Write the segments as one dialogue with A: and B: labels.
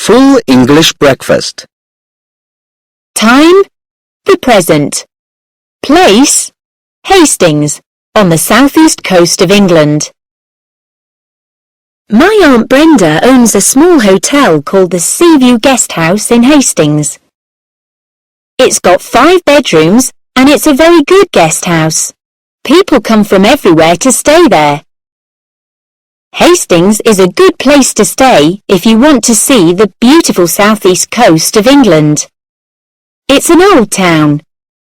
A: Full English breakfast.
B: Time, the present. Place, Hastings, on the southeast coast of England. My Aunt Brenda owns a small hotel called the Seaview Guest House in Hastings. It's got 5 bedrooms and it's a very good guest house. People come from everywhere to stay there. Hastings is a good place to stay if you want to see the beautiful southeast coast of England. It's an old town.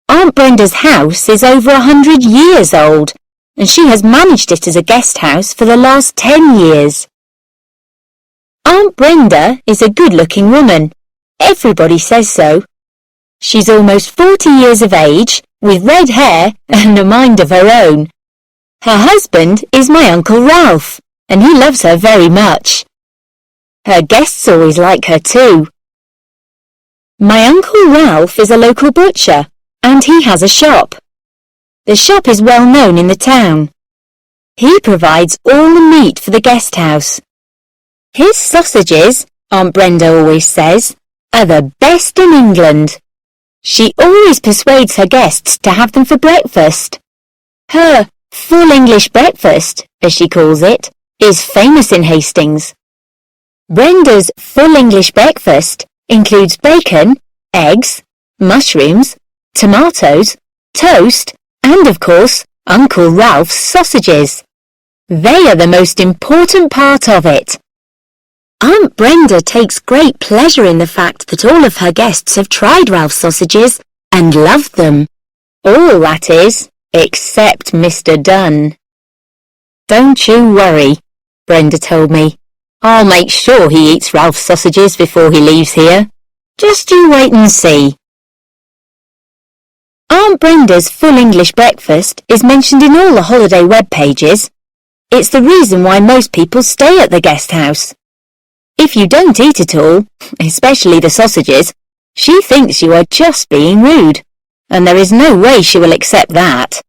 B: Aunt Brenda's house is over 100 years old, and she has managed it as a guest house for the last 10 years. Aunt Brenda is a good-looking woman. Everybody says so. She's almost 40 years of age, with red hair and a mind of her own. Her husband is my Uncle Ralph, and he loves her very much. Her guests always like her too. My Uncle Ralph is a local butcher, and he has a shop. The shop is well known in the town. He provides all the meat for the guest house. His sausages, Aunt Brenda always says, are the best in England. She always persuades her guests to have them for breakfast. Her full English breakfast, as she calls it, is famous in Hastings. Brenda's full English breakfast includes bacon, eggs, mushrooms, tomatoes, toast, and of course, Uncle Ralph's sausages. They are the most important part of it. Aunt Brenda takes great pleasure in the fact that all of her guests have tried Ralph's sausages and loved them. All, that is, except Mr. Dunn. Don't you worry, Brenda told me. I'll make sure he eats Ralph's sausages before he leaves here. Just you wait and see. Aunt Brenda's full English breakfast is mentioned in all the holiday web pages. It's the reason why most people stay at the guest house. If you don't eat it all, especially the sausages, she thinks you are just being rude, and there is no way she will accept that.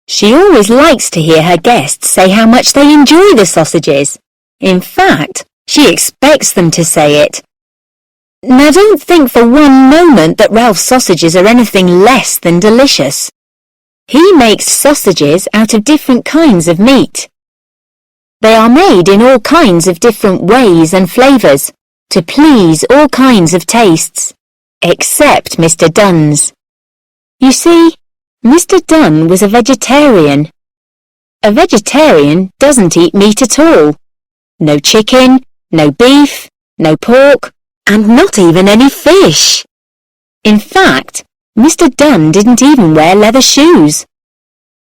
B: She always likes to hear her guests say how much they enjoy the sausages. In fact, she expects them to say it. Now don't think for one moment that Ralph's sausages are anything less than delicious. He makes sausages out of different kinds of meat. They are made in all kinds of different ways and flavours, to please all kinds of tastes, except Mr. Dunn's. You see, Mr. Dunn was a vegetarian. A vegetarian doesn't eat meat at all. No chicken, no beef, no pork, and not even any fish. In fact, Mr. Dunn didn't even wear leather shoes.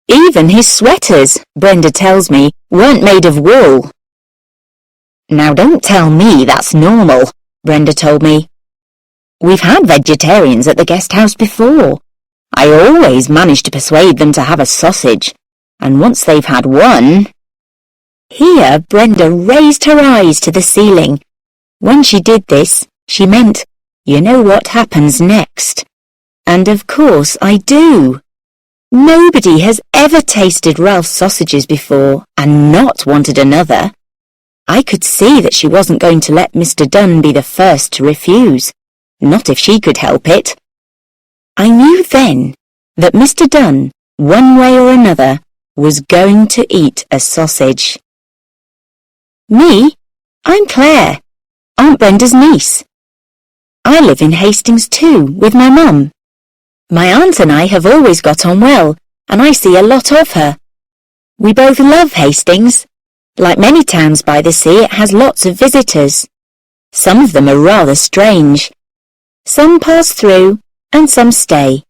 B: Even his sweaters, Brenda tells me, weren't made of wool. Now don't tell me that's normal, Brenda told me. We've had vegetarians at the guest house before. I always manage to persuade them to have a sausage, and once they've had one... Here Brenda raised her eyes to the ceiling. When she did this, she meant, you know what happens next. And of course I do. Nobody has ever tasted Ralph's sausages before and not wanted another. I could see that she wasn't going to let Mr. Dunn be the first to refuse, not if she could help it. I knew then that Mr. Dunn, one way or another, was going to eat a sausage. Me? I'm Claire, Aunt Brenda's niece. I live in Hastings too, with my mum. My aunt and I have always got on well, and I see a lot of her. We both love Hastings. Like many towns by the sea, it has lots of visitors. Some of them are rather strange. Some pass through, and some stay.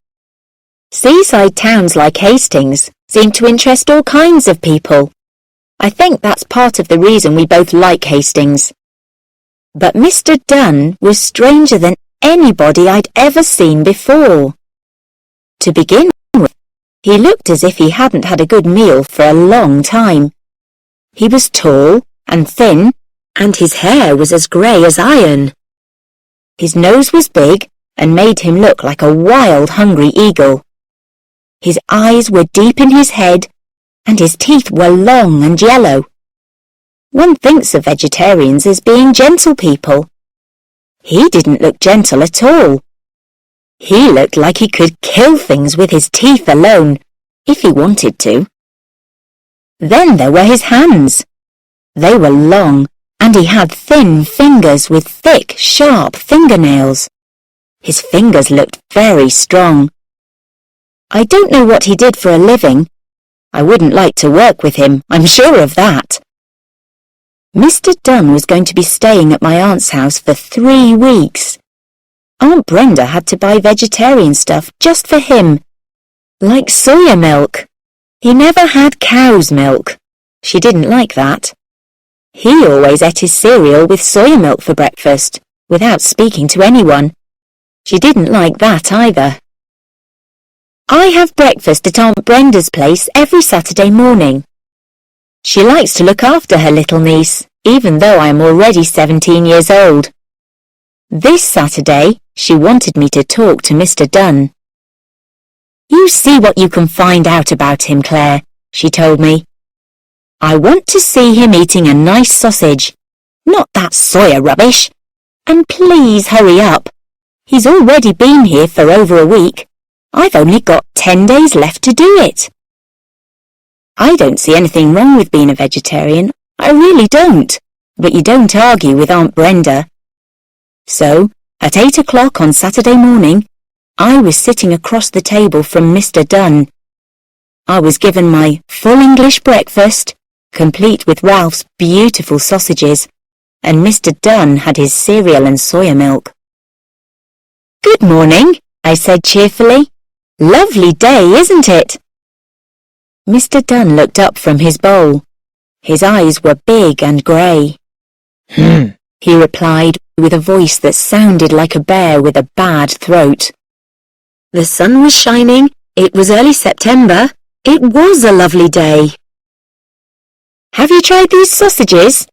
B: Seaside towns like Hastings seem to interest all kinds of people. I think that's part of the reason we both like Hastings. But Mr. Dunn was stranger than anybody I'd ever seen before. To begin with, he looked as if he hadn't had a good meal for a long time. He was tall and thin, and his hair was as grey as iron. His nose was big and made him look like a wild, hungry eagle. His eyes were deep in his head, and his teeth were long and yellow. One thinks of vegetarians as being gentle people. He didn't look gentle at all. He looked like he could kill things with his teeth alone, if he wanted to. Then there were his hands. They were long, and he had thin fingers with thick, sharp fingernails. His fingers looked very strong. I don't know what he did for a living. I wouldn't like to work with him, I'm sure of that. Mr. Dunn was going to be staying at my aunt's house for 3 weeks. Aunt Brenda had to buy vegetarian stuff just for him, like soya milk. He never had cow's milk. She didn't like that. He always ate his cereal with soya milk for breakfast, without speaking to anyone. She didn't like that either. I have breakfast at Aunt Brenda's place every Saturday morning. She likes to look after her little niece, even though I am already 17 years old. This Saturday, she wanted me to talk to Mr. Dunn. You see what you can find out about him, Claire, she told me. I want to see him eating a nice sausage, not that soya rubbish. And please hurry up. He's already been here for over a week. I've only got 10 days left to do it. I don't see anything wrong with being a vegetarian. I really don't. But you don't argue with Aunt Brenda. So, at 8 o'clock on Saturday morning, I was sitting across the table from Mr. Dunn. I was given my full English breakfast, complete with Ralph's beautiful sausages, and Mr. Dunn had his cereal and soya milk. Good morning, I said cheerfully. Lovely day, isn't it? Mr. Dunn looked up from his bowl. His eyes were big and grey. He replied with a voice that sounded like a bear with a bad throat. The sun was shining. It was early September. It was a lovely day. Have you tried these sausages?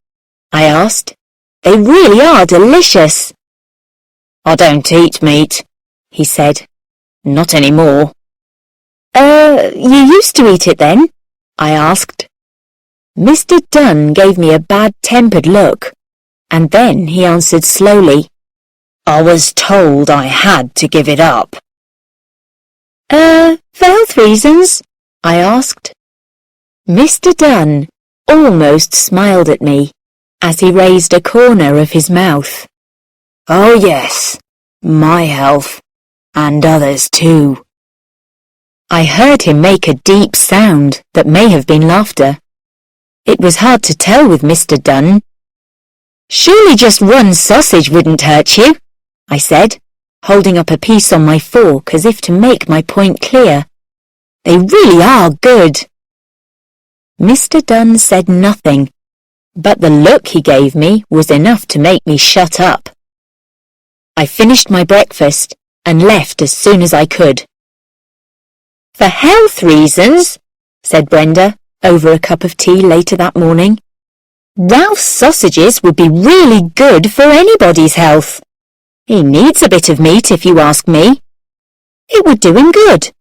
B: I asked. They really are delicious. I don't eat meat, he said. Not anymore. You used to eat it then? I asked. Mr. Dunn gave me a bad-tempered look, and then he answered slowly. I was told I had to give it up. For health reasons? I asked. Mr. Dunn almost smiled at me as he raised a corner of his mouth. Oh yes, my health, and others too. I heard him make a deep sound that may have been laughter. It was hard to tell with Mr. Dunn. Surely just one sausage wouldn't hurt you, I said, holding up a piece on my fork as if to make my point clear. They really are good. Mr. Dunn said nothing, but the look he gave me was enough to make me shut up. I finished my breakfast and left as soon as I could. For health reasons, said Brenda over a cup of tea later that morning. Ralph's sausages would be really good for anybody's health. He needs a bit of meat, if you ask me. It would do him good.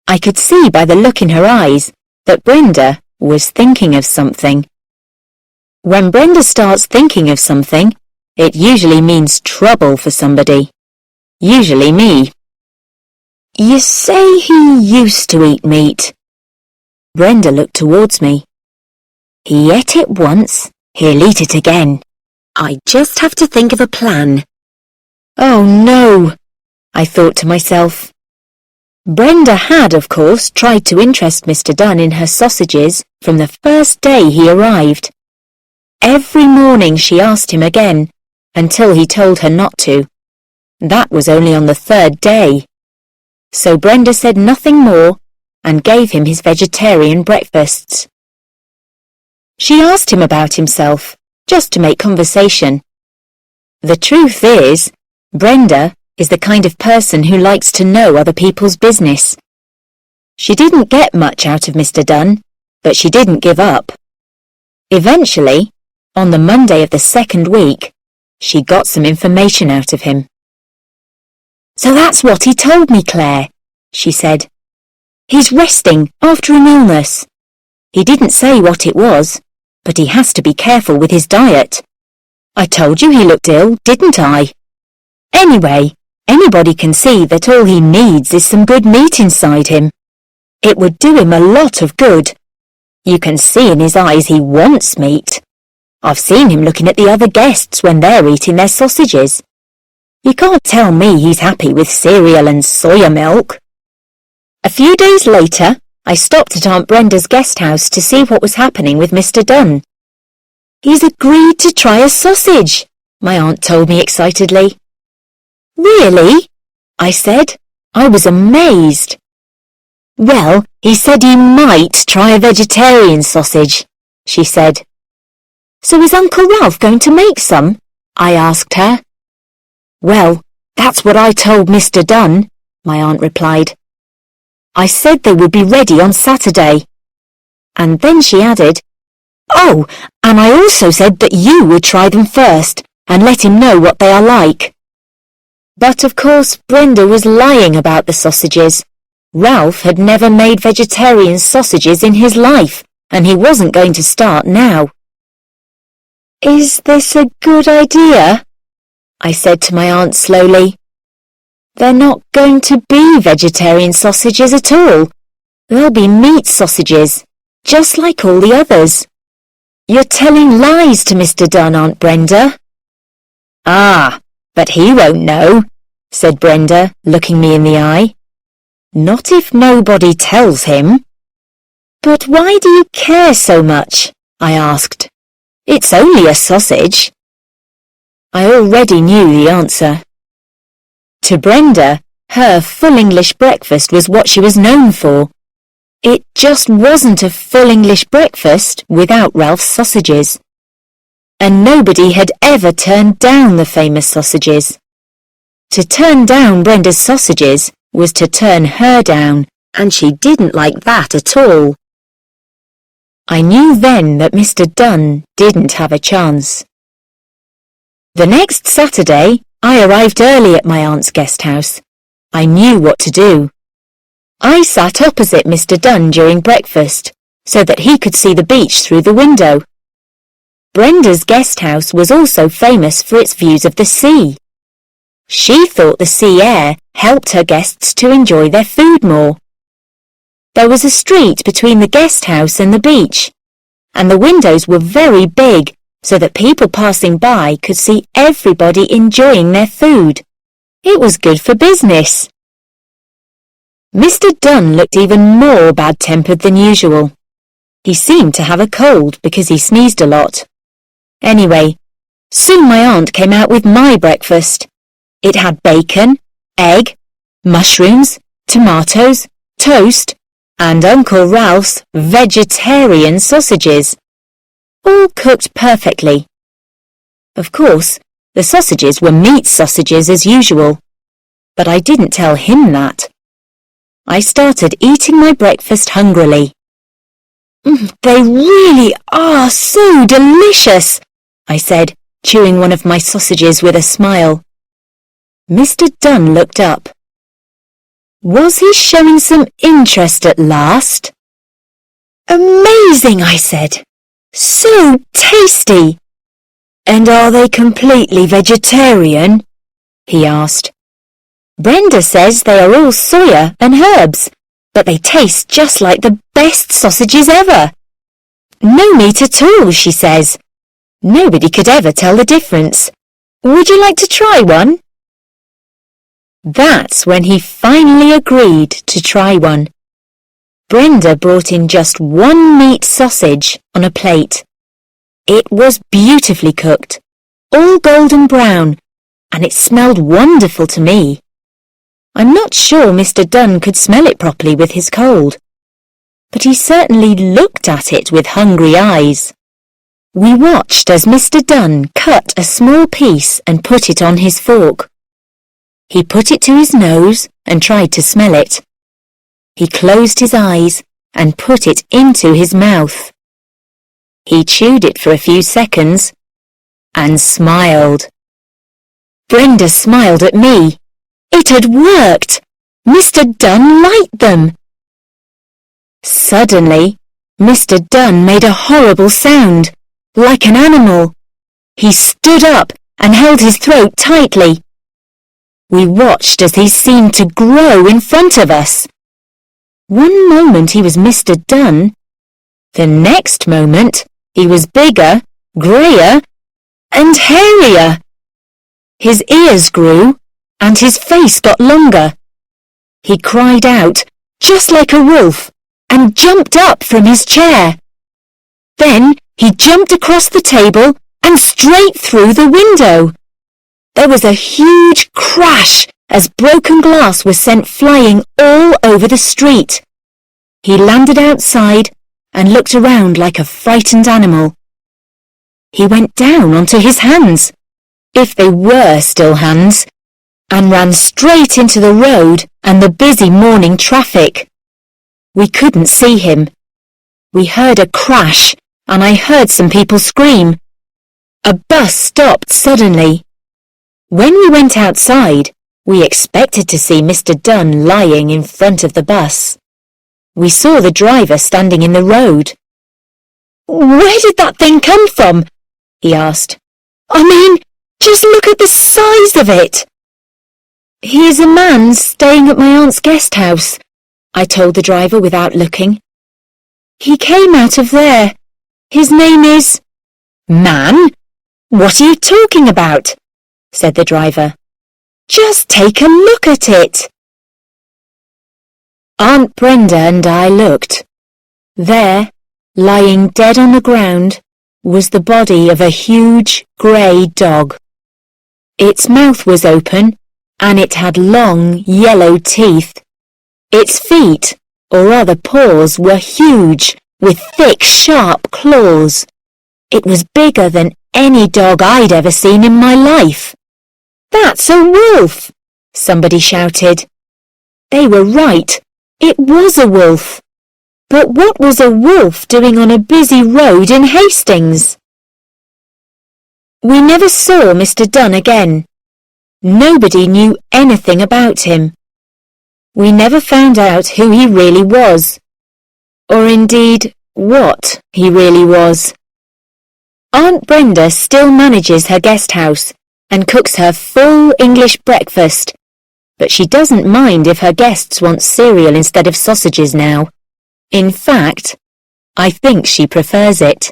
B: I could see by the look in her eyes that Brenda was thinking of something. When Brenda starts thinking of something, it usually means trouble for somebody. Usually me. You say he used to eat meat. Brenda looked towards me. He ate it once, he'll eat it again. I just have to think of a plan. Oh no, I thought to myself. Brenda had, of course, tried to interest Mr. Dunn in her sausages from the first day he arrived. Every morning she asked him again, until he told her not to. That was only on the 3rd day. So Brenda said nothing more and gave him his vegetarian breakfasts. She asked him about himself, just to make conversation. The truth is, Brenda is the kind of person who likes to know other people's business. She didn't get much out of Mr. Dunn, but she didn't give up. Eventually, on the Monday of the 2nd week, she got some information out of him. So that's what he told me, Claire, she said. He's resting after an illness. He didn't say what it was, but he has to be careful with his diet. I told you he looked ill, didn't I? Anyway, anybody can see that all he needs is some good meat inside him. It would do him a lot of good. You can see in his eyes he wants meat. I've seen him looking at the other guests when they're eating their sausages. You can't tell me he's happy with cereal and soya milk. A few days later, I stopped at Aunt Brenda's guest house to see what was happening with Mr. Dunn. He's agreed to try a sausage, my aunt told me excitedly. Really? I said. I was amazed. Well, he said he might try a vegetarian sausage, she said. So is Uncle Ralph going to make some? I asked her. Well, that's what I told Mr. Dunn, my aunt replied. I said they would be ready on Saturday. And then she added, Oh, and I also said that you would try them first and let him know what they are like. But of course Brenda was lying about the sausages. Ralph had never made vegetarian sausages in his life, and he wasn't going to start now. Is this a good idea? I said to my aunt slowly. They're not going to be vegetarian sausages at all. They'll be meat sausages, just like all the others. You're telling lies to Mr. Dunn, Aunt Brenda. Ah, but he won't know, said Brenda, looking me in the eye. Not if nobody tells him. But why do you care so much? I asked. It's only a sausage. I already knew the answer. To Brenda, her full English breakfast was what she was known for. It just wasn't a full English breakfast without Ralph's sausages. And nobody had ever turned down the famous sausages. To turn down Brenda's sausages was to turn her down, and she didn't like that at all. I knew then that Mr. Dunn didn't have a chance. The next Saturday, I arrived early at my aunt's guest house. I knew what to do. I sat opposite Mr. Dunn during breakfast, so that he could see the beach through the window. Brenda's guest house was also famous for its views of the sea. She thought the sea air helped her guests to enjoy their food more. There was a street between the guest house and the beach, and the windows were very big so that people passing by could see everybody enjoying their food. It was good for business. Mr. Dunn looked even more bad-tempered than usual. He seemed to have a cold because he sneezed a lot. Anyway, soon my aunt came out with my breakfast. It had bacon, egg, mushrooms, tomatoes, toast, and Uncle Ralph's vegetarian sausages, all cooked perfectly. Of course, the sausages were meat sausages as usual, but I didn't tell him that. I started eating my breakfast hungrily. They really are so delicious, I said, chewing one of my sausages with a smile. Mr. Dunn looked up. Was he showing some interest at last? Amazing, I said. So tasty. And are they completely vegetarian? He asked. Brenda says they are all soya and herbs, but they taste just like the best sausages ever. No meat at all, she says. Nobody could ever tell the difference. Would you like to try one? That's when he finally agreed to try one. Brenda brought in just one meat sausage on a plate. It was beautifully cooked, all golden brown, and it smelled wonderful to me. I'm not sure Mr. Dunn could smell it properly with his cold, but he certainly looked at it with hungry eyes. We watched as Mr. Dunn cut a small piece and put it on his fork. He put it to his nose and tried to smell it. He closed his eyes and put it into his mouth. He chewed it for a few seconds and smiled. Brenda smiled at me. It had worked! Mr. Dunn liked them! Suddenly, Mr. Dunn made a horrible sound like an animal. He stood up and held his throat tightly. We watched as he seemed to grow in front of us. One moment he was Mr. Dunn. The next moment he was bigger, greyer, and hairier. His ears grew, and his face got longer. He cried out, just like a wolf, and jumped up from his chair. Then he jumped across the table and straight through the window. There was a huge crash as broken glass was sent flying all over the street. He landed outside and looked around like a frightened animal. He went down onto his hands, if they were still hands, and ran straight into the road and the busy morning traffic. We couldn't see him. We heard a crash and I heard some people scream. A bus stopped suddenly. When we went outside, we expected to see Mr. Dunn lying in front of the bus. We saw the driver standing in the road. "Where did that thing come from?" he asked. "I mean, just look at the size of it." "He is a man staying at my aunt's guest house," I told the driver without looking. "He came out of there. His name is—" "Man? What are you talking about?" said the driver. "Just take a look at it." Aunt Brenda and I looked. There, lying dead on the ground, was the body of a huge grey dog. Its mouth was open, and it had long yellow teeth. Its feet, or rather paws, were huge, with thick, sharp claws. It was bigger than any dog I'd ever seen in my life. "That's a wolf!" somebody shouted. They were right. It was a wolf. But what was a wolf doing on a busy road in Hastings? We never saw Mr. Dunn again. Nobody knew anything about him. We never found out who he really was, or indeed what he really was. Aunt Brenda still manages her guest house and cooks her full English breakfast, but she doesn't mind if her guests want cereal instead of sausages now. In fact, I think she prefers it.